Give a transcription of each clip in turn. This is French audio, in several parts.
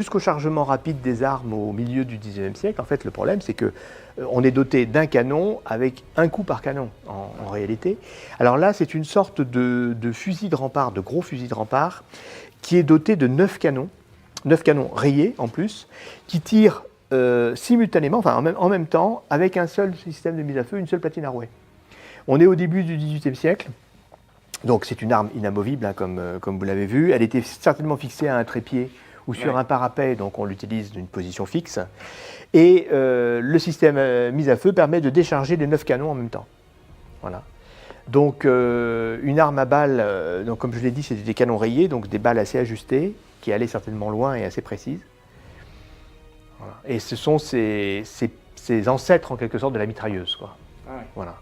Jusqu'au chargement rapide des armes au milieu du XIXe siècle, en fait, le problème, c'est que on est doté d'un canon avec un coup par canon, en réalité. Alors là, c'est une sorte de fusil de rempart, de gros fusil de rempart, qui est doté de 9 canons rayés en plus, qui tirent simultanément, enfin en même temps, avec un seul système de mise à feu, une seule platine à rouet. On est au début du XVIIIe siècle. Donc c'est une arme inamovible, hein, comme vous l'avez vu. Elle était certainement fixée à un trépied ou sur un parapet, donc on l'utilise d'une position fixe. Et le système mise à feu permet de décharger les 9 canons en même temps. Voilà. Donc une arme à balles, donc comme je l'ai dit, c'était des canons rayés, donc des balles assez ajustées, qui allaient certainement loin et assez précises. Voilà. Et ce sont ces ancêtres en quelque sorte de la mitrailleuse, quoi. Ah ouais. Voilà.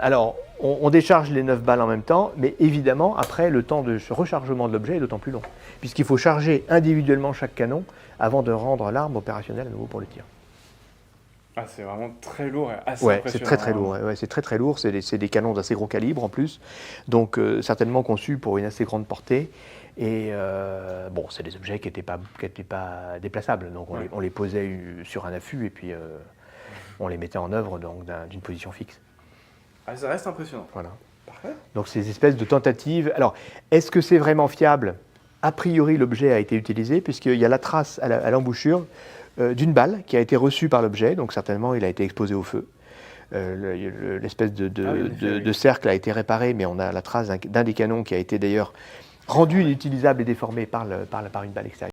Alors, on décharge les 9 balles en même temps, mais évidemment, après, le temps de rechargement de l'objet est d'autant plus long, puisqu'il faut charger individuellement chaque canon avant de rendre l'arme opérationnelle à nouveau pour le tir. Ah, c'est vraiment très lourd et assez Ouais, impressionnant. c'est très lourd. Ouais, c'est très lourd. C'est des canons d'assez gros calibre en plus, donc certainement conçus pour une assez grande portée. Et bon, c'est des objets qui n'étaient pas déplaçables, donc on les posait sur un affût et puis on les mettait en œuvre d'une position fixe. Ah, ça reste impressionnant. Voilà. Parfait. Donc ces espèces de tentatives. Alors, est-ce que c'est vraiment fiable? A priori, l'objet a été utilisé puisqu'il y a la trace à l'embouchure d'une balle qui a été reçue par l'objet, donc certainement il a été exposé au feu. L'espèce de cercle a été réparé, mais on a la trace d'un des canons qui a été d'ailleurs rendu inutilisable et déformé par une balle extérieure.